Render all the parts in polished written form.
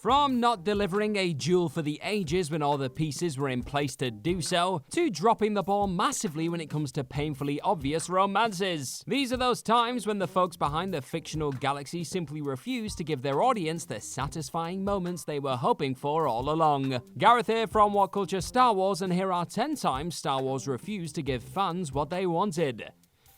From not delivering a duel for the ages when all the pieces were in place to do so, to dropping the ball massively when it comes to painfully obvious romances. These are those times when the folks behind the fictional galaxy simply refuse to give their audience the satisfying moments they were hoping for all along. Gareth here from What Culture Star Wars, and here are 10 times Star Wars refused to give fans what they wanted.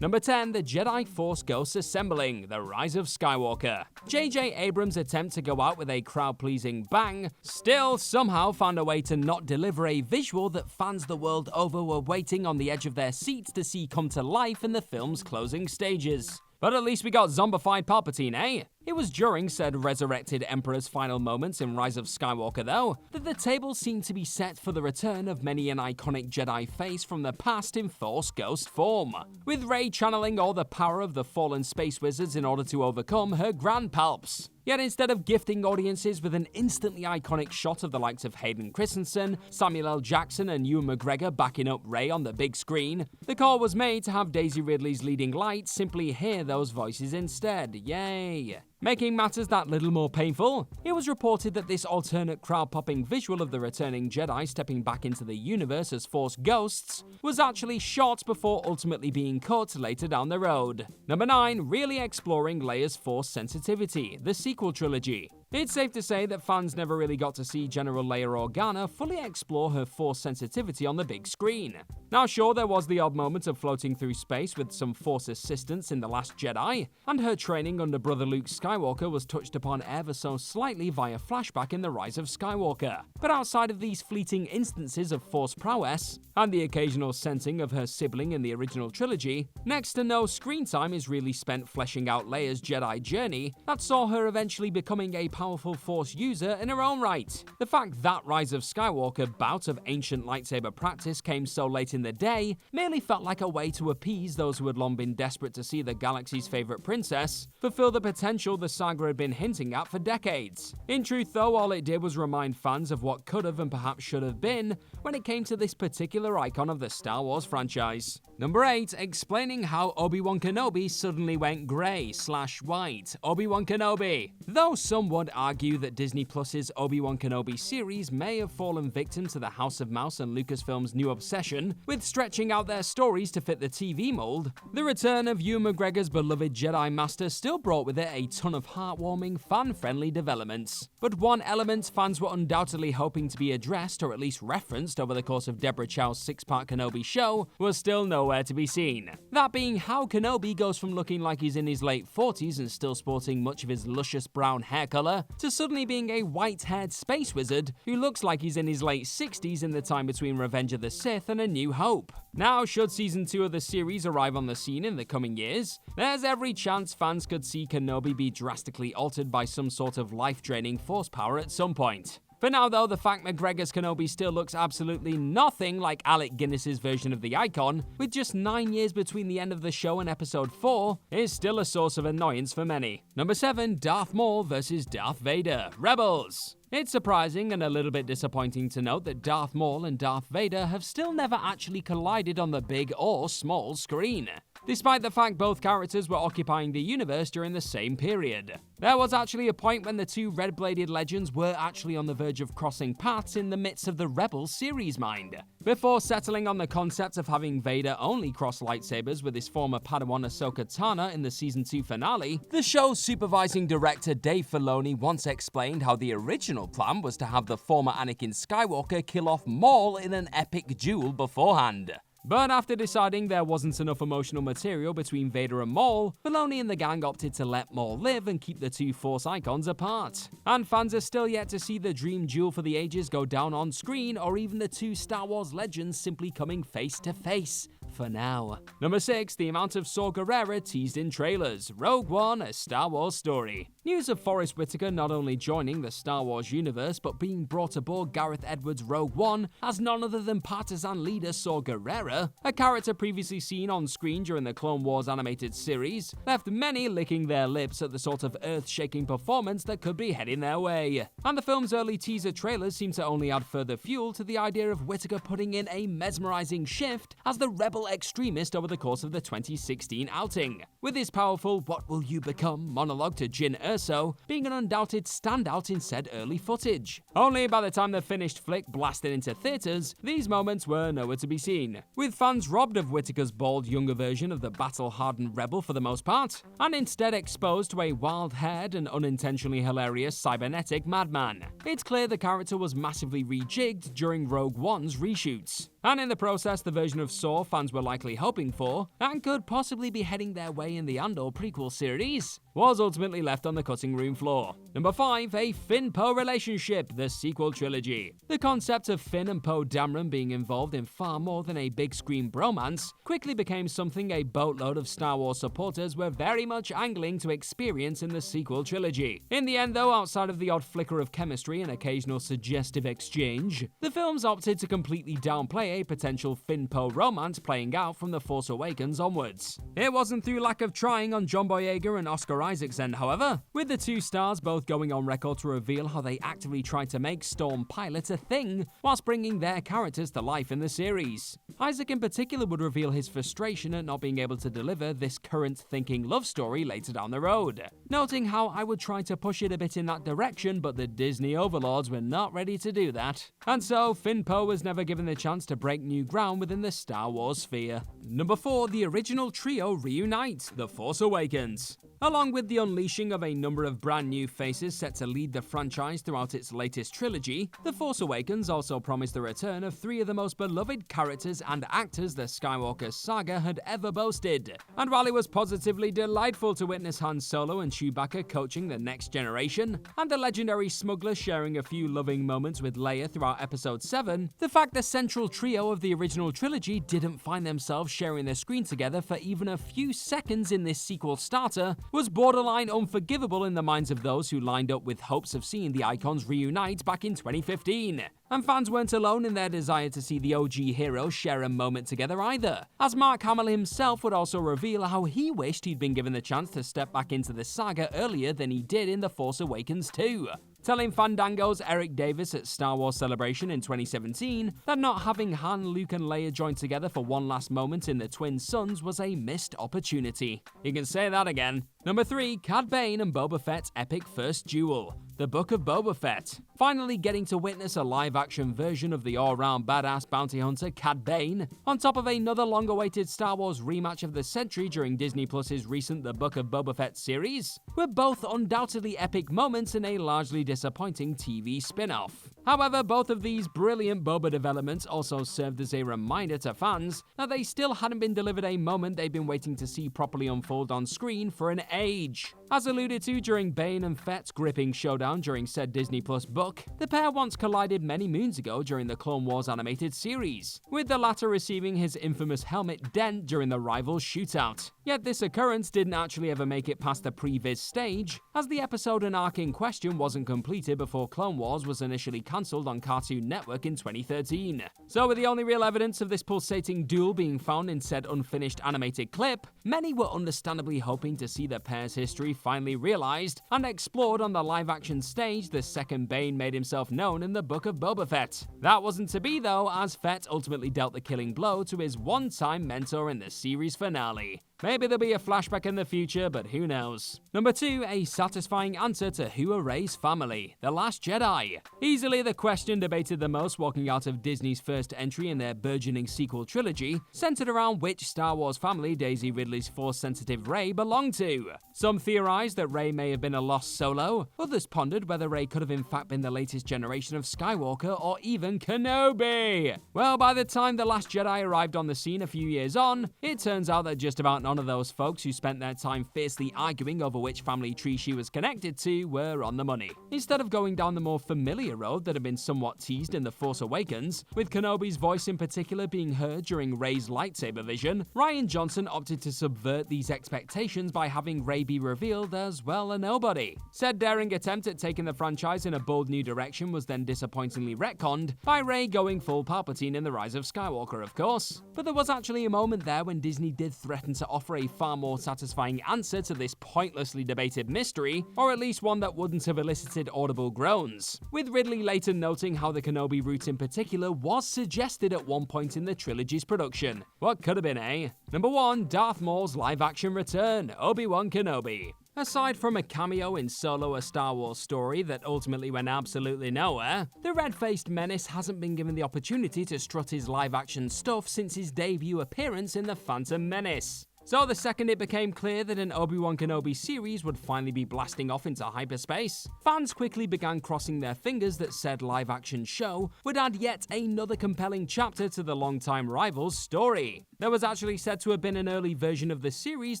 Number 10, the Jedi Force Ghosts assembling, The Rise of Skywalker. J.J. Abrams' attempt to go out with a crowd-pleasing bang still somehow found a way to not deliver a visual that fans the world over were waiting on the edge of their seats to see come to life in the film's closing stages. But at least we got zombified Palpatine, eh? It was during said resurrected Emperor's final moments in Rise of Skywalker, though, that the table seemed to be set for the return of many an iconic Jedi face from the past in Force Ghost form, with Rey channeling all the power of the fallen space wizards in order to overcome her grandpalps. Yet instead of gifting audiences with an instantly iconic shot of the likes of Hayden Christensen, Samuel L. Jackson and Ewan McGregor backing up Rey on the big screen, the call was made to have Daisy Ridley's leading light simply hear those voices instead. Yay! Making matters that little more painful, it was reported that this alternate crowd-popping visual of the returning Jedi stepping back into the universe as Force Ghosts was actually shot before ultimately being cut later down the road. Number 9, really exploring Leia's Force sensitivity, the sequel trilogy. It's safe to say that fans never really got to see General Leia Organa fully explore her Force sensitivity on the big screen. Now sure, there was the odd moment of floating through space with some Force assistance in The Last Jedi, and her training under brother Luke Skywalker was touched upon ever so slightly via flashback in The Rise of Skywalker. But outside of these fleeting instances of Force prowess, and the occasional sensing of her sibling in the original trilogy, next to no screen time is really spent fleshing out Leia's Jedi journey that saw her eventually becoming a powerful Force user in her own right. The fact that Rise of Skywalker bout of ancient lightsaber practice came so late in the day merely felt like a way to appease those who had long been desperate to see the galaxy's favorite princess fulfill the potential the saga had been hinting at for decades. In truth though, all it did was remind fans of what could have and perhaps should have been when it came to this particular icon of the Star Wars franchise. Number 8, explaining how Obi-Wan Kenobi suddenly went grey/white. Obi-Wan Kenobi. Though some would argue that Disney Plus's Obi-Wan Kenobi series may have fallen victim to the House of Mouse and Lucasfilm's new obsession with stretching out their stories to fit the TV mold, the return of Ewan McGregor's beloved Jedi Master still brought with it a ton of heartwarming, fan-friendly developments. But one element fans were undoubtedly hoping to be addressed or at least referenced over the course of Deborah Chow's 6-part Kenobi show was still nowhere to be seen. That being how Kenobi goes from looking like he's in his late 40s and still sporting much of his luscious brown hair color to suddenly being a white-haired space wizard who looks like he's in his late 60s in the time between Revenge of the Sith and A New Hope. Now, should season 2 of the series arrive on the scene in the coming years, there's every chance fans could see Kenobi be drastically altered by some sort of life-draining Force power at some point. For now though, the fact McGregor's Kenobi still looks absolutely nothing like Alec Guinness's version of the icon, with just 9 years between the end of the show and episode 4, is still a source of annoyance for many. Number 7, Darth Maul vs Darth Vader, Rebels. It's surprising and a little bit disappointing to note that Darth Maul and Darth Vader have still never actually collided on the big or small screen, despite the fact both characters were occupying the universe during the same period. There was actually a point when the two red-bladed legends were actually on the verge of crossing paths in the midst of the Rebels series mind, before settling on the concept of having Vader only cross lightsabers with his former Padawan Ahsoka Tano in the season 2 finale. The show's supervising director Dave Filoni once explained how the original plan was to have the former Anakin Skywalker kill off Maul in an epic duel beforehand. But after deciding there wasn't enough emotional material between Vader and Maul, Filoni and the gang opted to let Maul live and keep the two Force icons apart. And fans are still yet to see the dream duel for the ages go down on screen, or even the two Star Wars legends simply coming face to face. For now. Number 6, the amount of Saw Gerrera teased in trailers. Rogue One, a Star Wars story. News of Forrest Whitaker not only joining the Star Wars universe, but being brought aboard Gareth Edwards' Rogue One as none other than partisan leader Saw Gerrera, a character previously seen on screen during the Clone Wars animated series, left many licking their lips at the sort of earth-shaking performance that could be heading their way. And the film's early teaser trailers seem to only add further fuel to the idea of Whitaker putting in a mesmerizing shift as the rebel extremist over the course of the 2016 outing. With his powerful "What will you become?" monologue to Jyn Erso Verso being an undoubted standout in said early footage. Only by the time the finished flick blasted into theaters, these moments were nowhere to be seen, with fans robbed of Whittaker's bald younger version of the battle-hardened rebel for the most part, and instead exposed to a wild-haired and unintentionally hilarious cybernetic madman. It's clear the character was massively rejigged during Rogue One's reshoots, and in the process the version of Saw fans were likely hoping for, and could possibly be heading their way in the Andor prequel series, was ultimately left on the cutting room floor. Number 5, a Finn-Poe relationship, the sequel trilogy. The concept of Finn and Poe Dameron being involved in far more than a big-screen bromance quickly became something a boatload of Star Wars supporters were very much angling to experience in the sequel trilogy. In the end though, outside of the odd flicker of chemistry and occasional suggestive exchange, the films opted to completely downplay a potential Finn-Poe romance playing out from The Force Awakens onwards. It wasn't through lack of trying on John Boyega and Oscar Isaac's end, however, with the two stars both going on record to reveal how they actively tried to make Storm Pilot a thing whilst bringing their characters to life in the series. Isaac in particular would reveal his frustration at not being able to deliver this current-thinking love story later down the road, noting how I would try to push it a bit in that direction, but the Disney overlords were not ready to do that. And so, Finn-Poe was never given the chance to break new ground within the Star Wars sphere. Number 4, the original trio reunite, The Force Awakens. Along with the unleashing of a number of brand new faces set to lead the franchise throughout its latest trilogy, The Force Awakens also promised the return of 3 of the most beloved characters and actors the Skywalker saga had ever boasted. And while it was positively delightful to witness Han Solo and Chewbacca coaching the next generation, and the legendary smuggler sharing a few loving moments with Leia throughout Episode 7, the fact the central trio of the original trilogy didn't find themselves sharing the screen together for even a few seconds in this sequel starter was borderline unforgivable in the minds of those who lined up with hopes of seeing the icons reunite back in 2015. And fans weren't alone in their desire to see the OG heroes share a moment together either, as Mark Hamill himself would also reveal how he wished he'd been given the chance to step back into the saga earlier than he did in The Force Awakens 2. Telling Fandango's Eric Davis at Star Wars Celebration in 2017 that not having Han, Luke and Leia join together for one last moment in the Twin Suns was a missed opportunity. You can say that again. Number 3, Cad Bane and Boba Fett's epic first duel, The Book of Boba Fett. Finally getting to witness a live-action version of the all-round badass bounty hunter Cad Bane, on top of another long-awaited Star Wars rematch of the century during Disney Plus's recent The Book of Boba Fett series, were both undoubtedly epic moments in a largely disappointing TV spin-off. However, both of these brilliant Boba developments also served as a reminder to fans that they still hadn't been delivered a moment they've been waiting to see properly unfold on screen for an age. As alluded to during Bane and Fett's gripping showdown during said Disney Plus book, the pair once collided many moons ago during the Clone Wars animated series, with the latter receiving his infamous helmet dent during the rival's shootout. Yet this occurrence didn't actually ever make it past the previs stage, as the episode and arc in question wasn't completed before Clone Wars was initially cancelled on Cartoon Network in 2013. So with the only real evidence of this pulsating duel being found in said unfinished animated clip, many were understandably hoping to see the pair's history finally realized and explored on the live-action stage the second Bane made himself known in the Book of Boba Fett. That wasn't to be though, as Fett ultimately dealt the killing blow to his one-time mentor in the series finale. Maybe there'll be a flashback in the future, but who knows. Number 2, a satisfying answer to who are Rey's family, The Last Jedi. Easily the question debated the most walking out of Disney's first entry in their burgeoning sequel trilogy, centered around which Star Wars family Daisy Ridley's Force-sensitive Rey belonged to. Some theorized that Rey may have been a lost Solo, others pondered whether Rey could have in fact been the latest generation of Skywalker or even Kenobi. Well, by the time The Last Jedi arrived on the scene a few years on, it turns out that just about none of those folks who spent their time fiercely arguing over which family tree she was connected to were on the money. Instead of going down the more familiar road that had been somewhat teased in The Force Awakens, with Kenobi's voice in particular being heard during Rey's lightsaber vision, Rian Johnson opted to subvert these expectations by having Rey be revealed as, well, a nobody. Said daring attempt at taking the franchise in a bold new direction was then disappointingly retconned by Rey going full Palpatine in The Rise of Skywalker, of course. But there was actually a moment there when Disney did threaten to offer a far more satisfying answer to this pointlessly debated mystery, or at least one that wouldn't have elicited audible groans, with Ridley later noting how the Kenobi route in particular was suggested at one point in the trilogy's production. What could have been, eh? Number 1, Darth Maul's live-action return, Obi-Wan Kenobi. Aside from a cameo in Solo, a Star Wars story that ultimately went absolutely nowhere, the red-faced menace hasn't been given the opportunity to strut his live-action stuff since his debut appearance in The Phantom Menace. So the second it became clear that an Obi-Wan Kenobi series would finally be blasting off into hyperspace, fans quickly began crossing their fingers that said live-action show would add yet another compelling chapter to the longtime rival's story. There was actually said to have been an early version of the series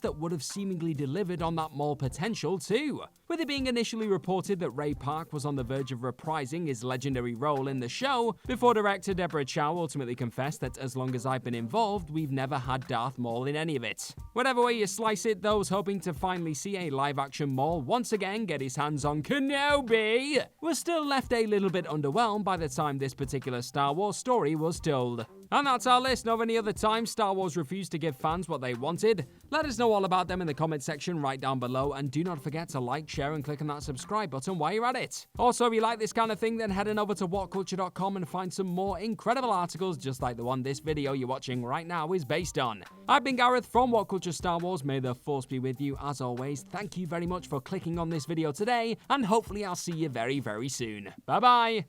that would have seemingly delivered on that Maul potential too, with it being initially reported that Ray Park was on the verge of reprising his legendary role in the show, before director Deborah Chow ultimately confessed that as long as I've been involved, we've never had Darth Maul in any of it. Whatever way you slice it, those hoping to finally see a live-action Maul once again get his hands on Kenobi were still left a little bit underwhelmed by the time this particular Star Wars story was told. And that's our list of any other time Star Wars refused to give fans what they wanted. Let us know all about them in the comment section right down below, and do not forget to like, share, and click on that subscribe button while you're at it. Also, if you like this kind of thing, then head on over to whatculture.com and find some more incredible articles just like the one this video you're watching right now is based on. I've been Gareth from What Culture Star Wars. May the Force be with you as always. Thank you very much for clicking on this video today, and hopefully I'll see you very, very soon. Bye bye!